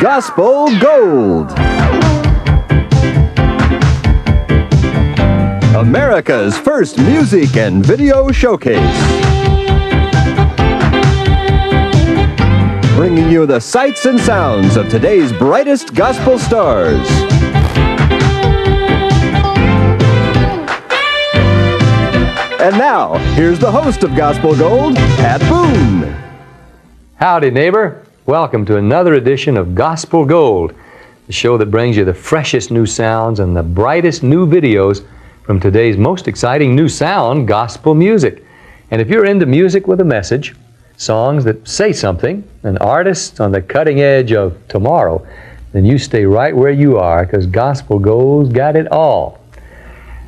Gospel Gold. America's first music and video showcase. Bringing you the sights and sounds of today's brightest gospel stars. And now, here's the host of Gospel Gold, Pat Boone. Howdy, neighbor. Welcome to another edition of Gospel Gold, the show that brings you the freshest new sounds and the brightest new videos from today's most exciting new sound, gospel music. And if you're into music with a message, songs that say something, and artists on the cutting edge of tomorrow, then you stay right where you are, because Gospel Gold's got it all.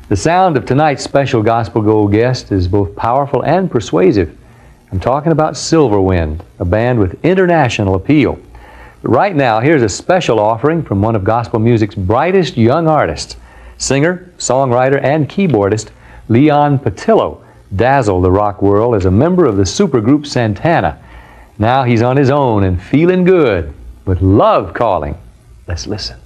The sound of tonight's special Gospel Gold guest is both powerful and persuasive. I'm talking about Silverwind, a band with international appeal. But right now, here's a special offering from one of gospel music's brightest young artists, singer, songwriter, and keyboardist Leon Patillo dazzled the rock world as a member of the supergroup Santana. Now he's on his own and feeling good with love calling. Let's listen.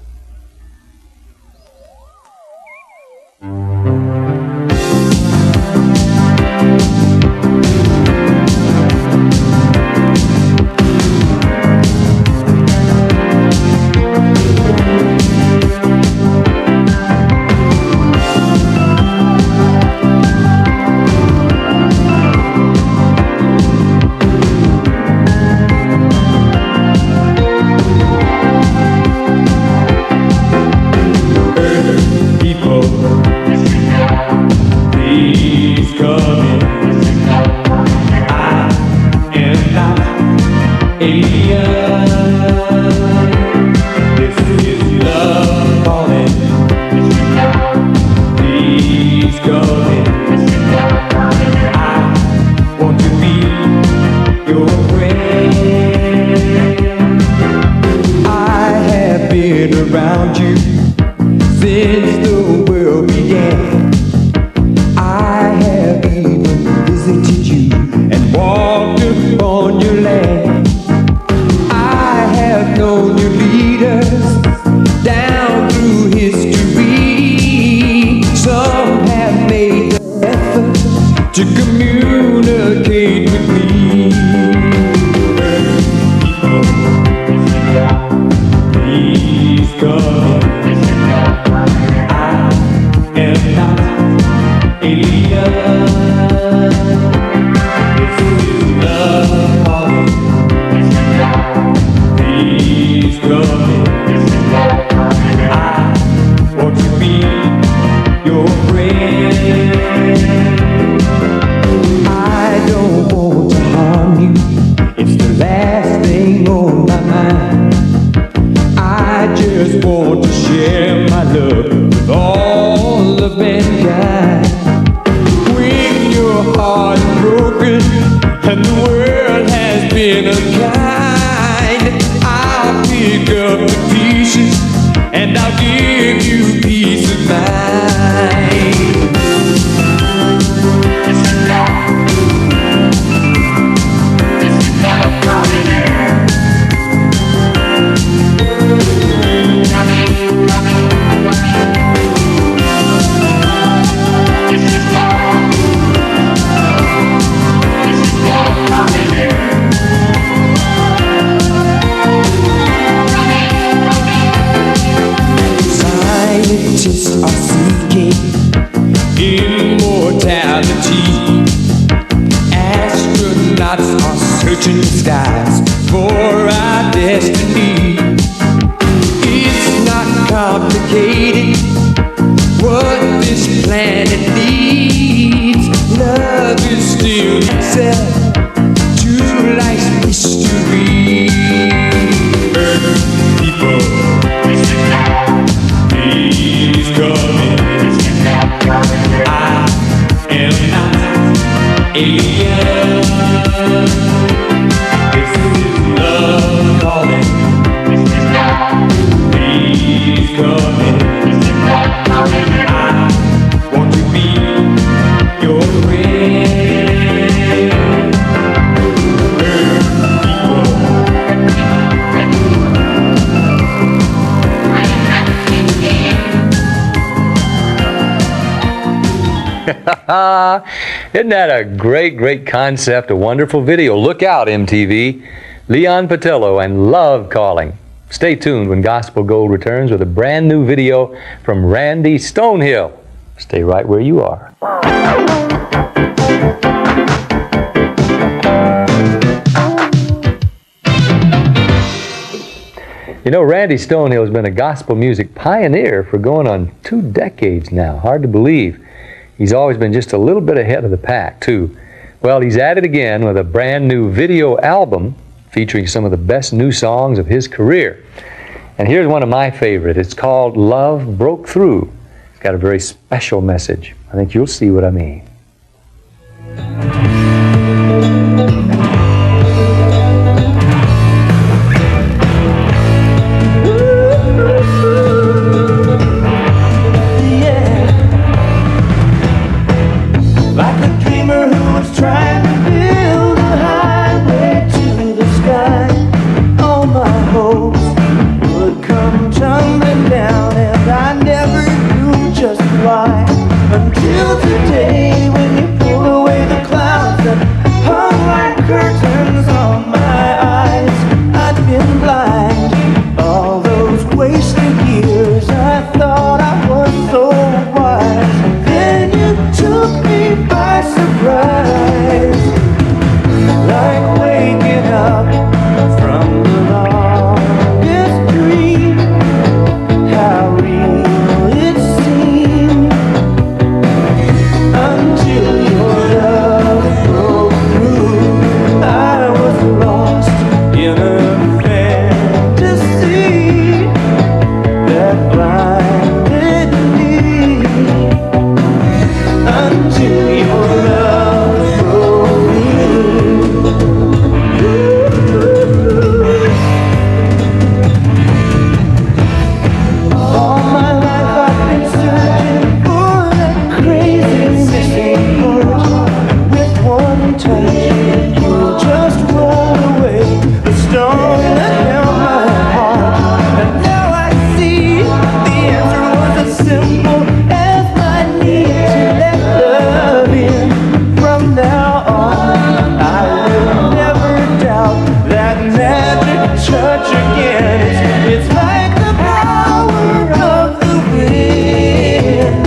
Isn't that a great, great concept, a wonderful video? Look out, MTV. Leon Patillo and Love Calling. Stay tuned when Gospel Gold returns with a brand new video from Randy Stonehill. Stay right where you are. You know, Randy Stonehill has been a gospel music pioneer for going on 2 decades now. Hard to believe. He's always been just a little bit ahead of the pack, too. Well, he's at it again with a brand new video album featuring some of the best new songs of his career. And here's one of my favorites. It's called Love Broke Through. It's got a very special message. I think you'll see what I mean. Until today, when you pulled away the clouds that hung like curtains on my eyes, I'd been blind. All those wasted years, I thought I was so wise. Then you took me by surprise, like waking up from the longest dream. How real it seemed. Until your love broke through, I was lost in a fantasy that blinded me. Until your love broke through. All my life I've been searching for that crazy missing part. With one touch, you just rolled away the stone that held my heart. And now I see the answer was as simple as my need to let love in. From now on, I will never doubt that magic touch again. It's like the power of the wind,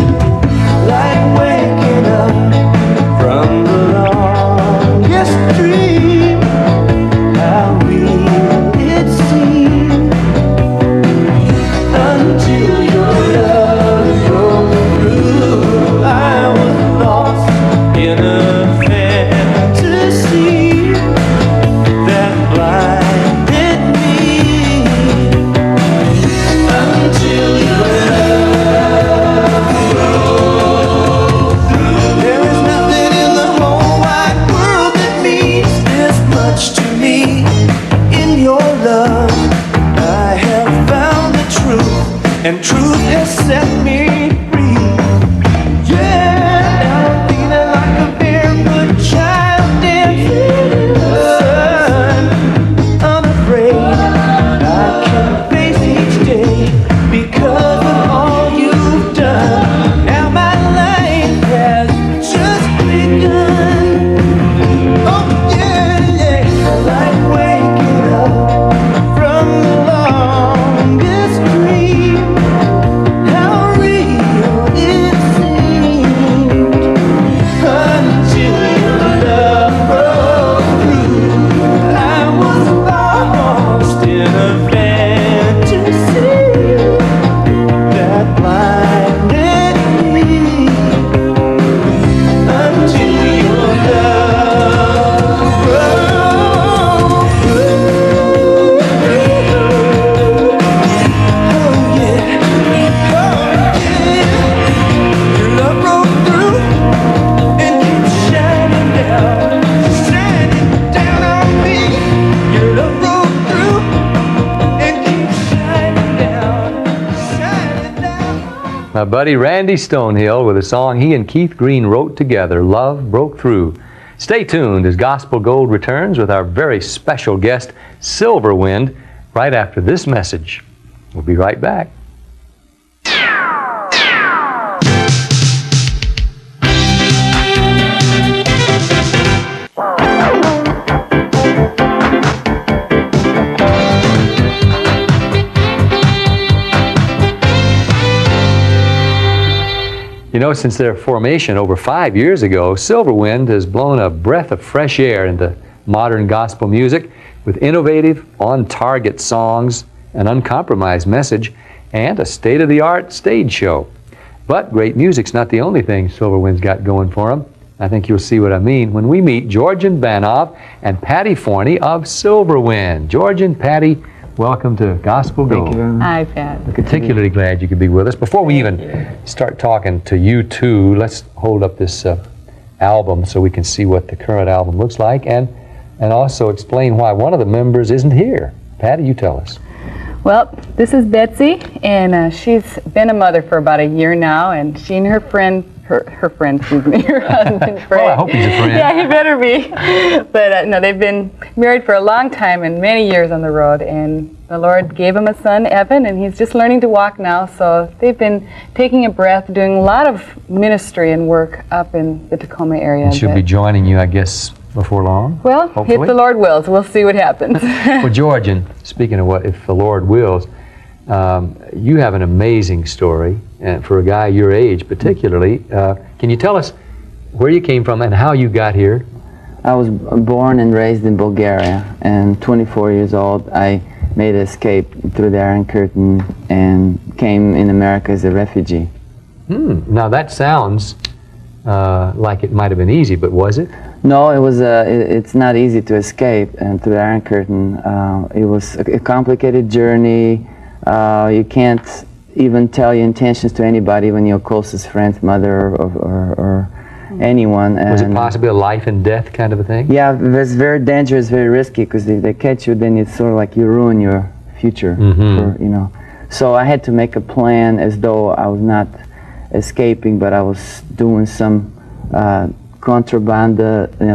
like waking up from the longest dream. How real it seemed. Until your love broke through, I was lost in a fantasy that blinded me. Until your love broke through. There is nothing in the whole wide world that means this much to me. In your love, I have found the truth, and truth has set me free. Yeah, now I'm feeling like a barefoot child dancing in the sun. Unafraid, I can face each day because of all you've done. Now my life has just begun. Oh yeah, yeah, like waking up from the longest dream. How real it seemed. Until your love broke through, I was lost in a fantasy that blinded me. Until your love broke through. Oh yeah, oh yeah. Your love broke through and keeps shining down on me. Your love broke through and keeps shining down. My buddy Randy Stonehill with a song he and Keith Green wrote together, Love Broke Through. Stay tuned as Gospel Gold returns with our very special guest, Silverwind, right after this message. We'll be right back. know, since their formation over 5 years ago, Silver Wind has blown a breath of fresh air into modern gospel music with innovative, on-target songs, an uncompromised message, and a state-of-the-art stage show. But great music's not the only thing Silver Wind's got going for them. I think you'll see what I mean when we meet Georgian Banov and Patty Forney of Silver Wind. Georgian, Patty, welcome to Gospel Gold. Thank you very much. Hi, Pat. We're particularly glad you could be with us. Before we even start talking to you two, let's hold up this album so we can see what the current album looks like, and also explain why one of the members isn't here. Patty, you tell us. Well, this is Betsy, and she's been a mother for about a year now, and she and her friend, her friend, excuse me, her husband, Fred. Oh, I hope he's a friend. Yeah, he better be. But no, they've been married for a long time and many years on the road, and the Lord gave him a son, Evan, and he's just learning to walk now, so they've been taking a breath, doing a lot of ministry and work up in the Tacoma area. And she'll be joining you, I guess, before long? Well, hopefully. if the Lord wills, we'll see what happens. Well, Georgian, speaking of what, if the Lord wills, you have an amazing story, and for a guy your age particularly. Can you tell us where you came from and how you got here? I was born and raised in Bulgaria, and 24 years old, I made an escape through the Iron Curtain and came in America as a refugee. Now that sounds like it might have been easy, but was it? No, it was. It's not easy to escape, and through the Iron Curtain, it was a complicated journey. You can't even tell your intentions to anybody, when your closest friends, mother or anyone. Was it possibly a life and death kind of a thing? Yeah, it's very dangerous, very risky, because if they catch you, then it's sort of like you ruin your future. So I had to make a plan as though I was not escaping, but I was doing some contraband,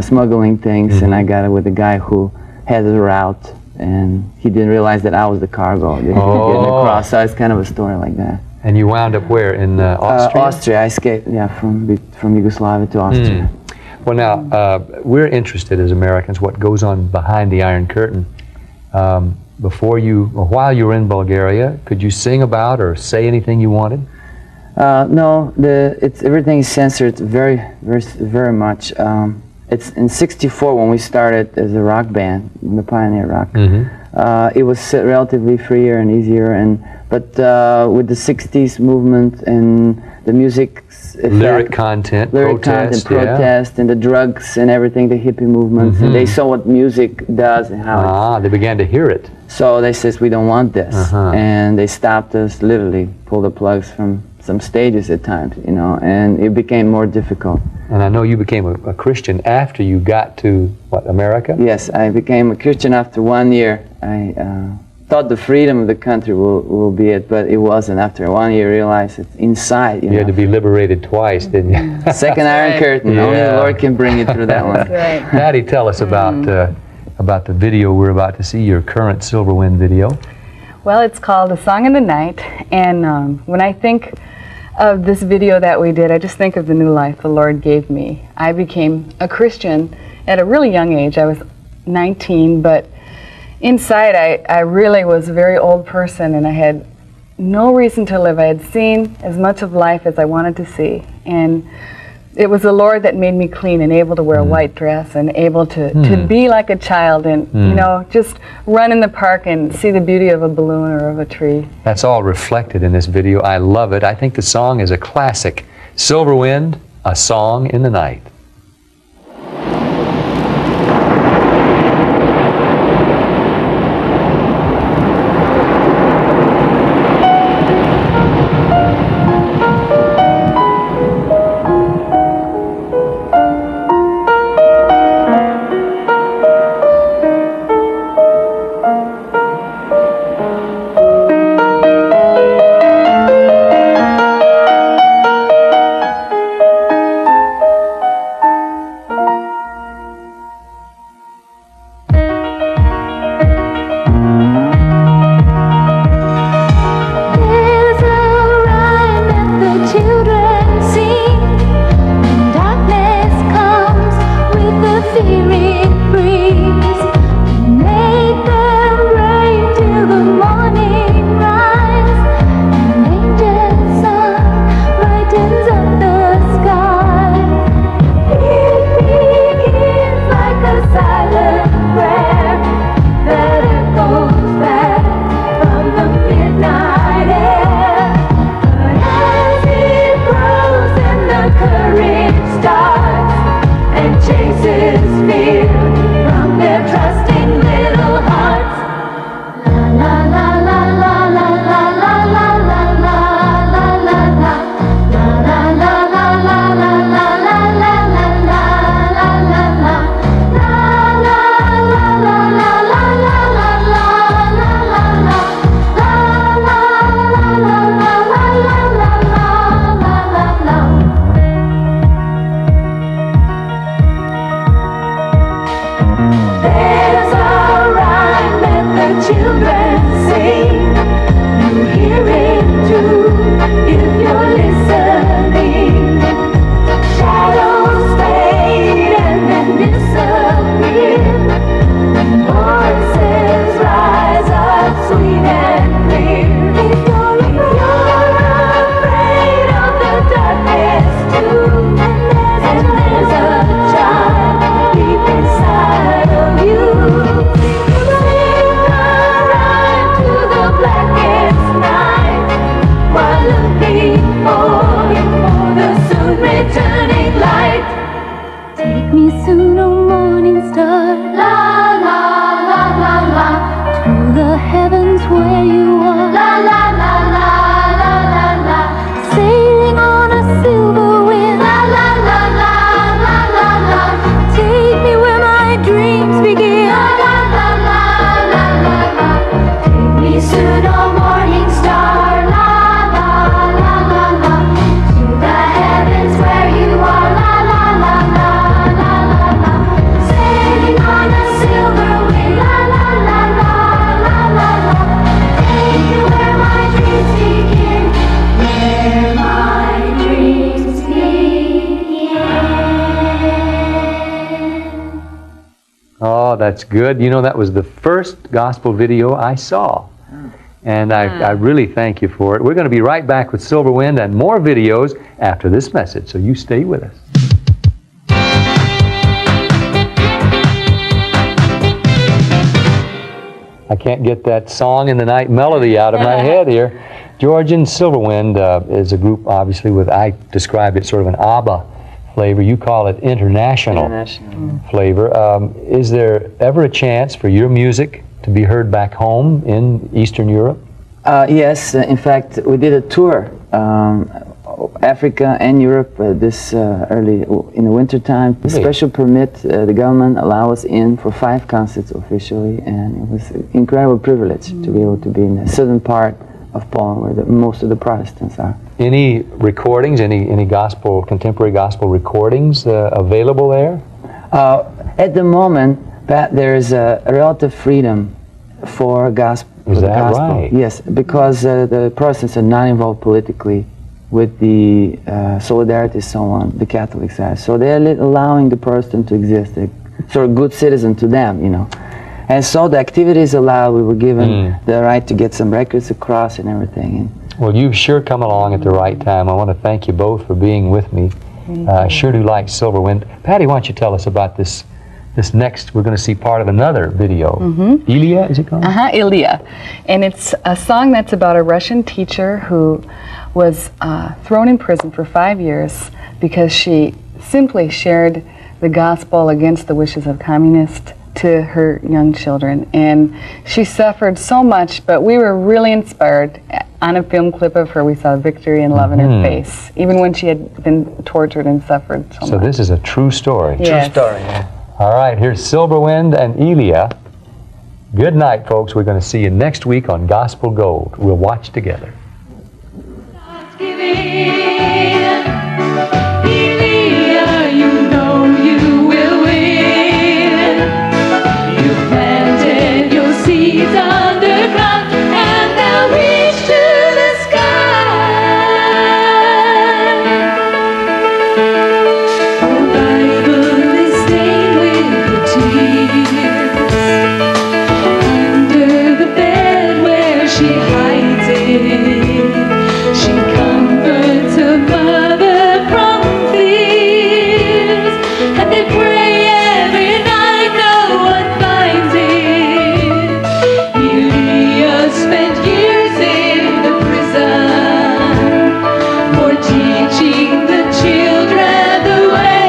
smuggling things, and I got it with a guy who had a route, and he didn't realize that I was the cargo that he was getting across. So it's kind of a story like that. And you wound up where, in Austria? Austria. I escaped, from Yugoslavia to Austria. Well, now, we're interested as Americans what goes on behind the Iron Curtain. While you were in Bulgaria, could you sing about or say anything you wanted? No, everything is censored very much. It's in '64 when we started as a rock band, the Pioneer Rock. It was relatively freer and easier, but with the '60s movement and the music lyric content, protest, and the drugs and everything, the hippie movements, and they saw what music does and how they began to hear it. So they says, we don't want this, and they stopped us, literally pulled the plugs from some stages at times, and it became more difficult. And I know you became a Christian after you got to, America? Yes, I became a Christian after 1 year. I thought the freedom of the country will be it, but it wasn't. After 1 year, I realized it's inside. You had to be liberated twice, didn't you? Second Iron Curtain. Only the Lord can bring you through that one. That's right. Patty, tell us about the video we're about to see, your current Silver Wind video. Well, it's called A Song in the Night, and when I think of this video that we did, I just think of the new life the Lord gave me. I became a Christian at a really young age. I was 19, but inside I really was a very old person, and I had no reason to live. I had seen as much of life as I wanted to see, and it was the Lord that made me clean and able to wear a white dress and able to be like a child and just run in the park and see the beauty of a balloon or of a tree. That's all reflected in this video. I love it. I think the song is a classic. Silver Wind, A Song in the Night. Angels sun brightens up the where you are. La la la la la la la. Sailing on a silver wind. La la la la la la la. Take me where my dreams begin. La la la la la la la. Take me soon, oh morning star. La la la la la. To the heavens where you are. La la la la la la la. Sailing on a silver wind. La la la la la la la. Take me where my dreams begin. Where my dreams begin. Oh, that's good. You know, that was the first gospel video I saw. And I really thank you for it. We're going to be right back with Silver Wind and more videos after this message, so you stay with us. I can't get that Song in the Night melody out of my head here. Georgian Silver Wind is a group, obviously, with, I described it sort of an ABBA flavor. You call it international flavor. Is there ever a chance for your music to be heard back home in Eastern Europe? Yes, in fact, we did a tour, Africa and Europe this early in the winter time. Really? Special permit, the government allowed us in for 5 concerts officially, and it was an incredible privilege to be able to be in the southern part of Poland where most of the Protestants are. Any recordings, any gospel, contemporary gospel recordings available there? At the moment, Pat, there is a relative freedom for gospel. Is that right? Yes, because the Protestants are not involved politically with the solidarity, so on, the Catholics are. So they're allowing the Protestant to exist, a sort of good citizen to them, you know. And so the activities allowed, we were given the right to get some records across and everything. And Well, you've sure come along at the right time. I want to thank you both for being with me. I sure do like Silver Wind. Patty, why don't you tell us about this next, we're going to see part of another video. 𝐆𝐸𝐴, is it called? 𝐆𝐸𝐴. And it's a song that's about a Russian teacher who was thrown in prison for 5 years because she simply shared the gospel against the wishes of communists to her young children. And she suffered so much, but we were really inspired. On a film clip of her, we saw victory and love in her face, even when she had been tortured and suffered so much. So this is a true story. Yes. True story, yeah. All right, here's Silver Wind and 𝐆𝐸𝐴. Good night, folks. We're going to see you next week on Gospel Gold. We'll watch together. 𝐆𝐸𝐴, you know you will win. You planted your seeds underground and they'll reach to the sky. The Bible is stained with your tears. Under the bed where she hides it, she comforts her mother from fears, and they pray every night no one finds it. 𝐆𝐸𝐴 spent years in the prison for teaching the children the way.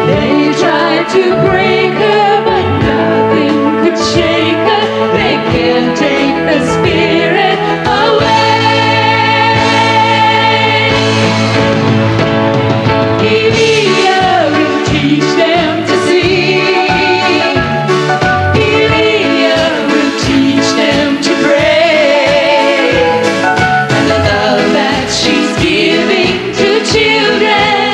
They tried to break her, but nothing could shake her. They can't take the spirit away. 𝐆𝐸𝐴 will teach them to see. 𝐆𝐸𝐴 will teach them to pray. And the love that she's giving to children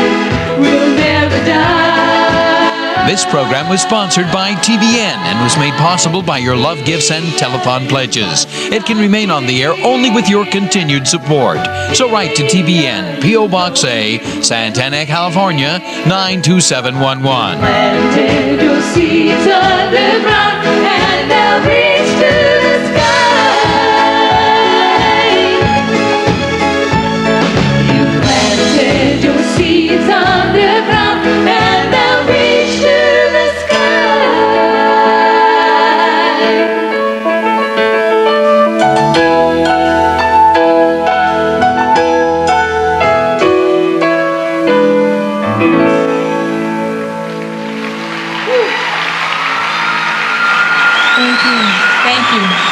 will never die. This program was sponsored by TBN and was made possible by your love gifts and telethon pledges. It can remain on the air only with your continued support. So write to TBN, P.O. Box A, Santana, California, 92711. Planted your seeds underground and they'll reach to the sky. You planted your seeds underground and they'll reach to the sky. Thank you. you.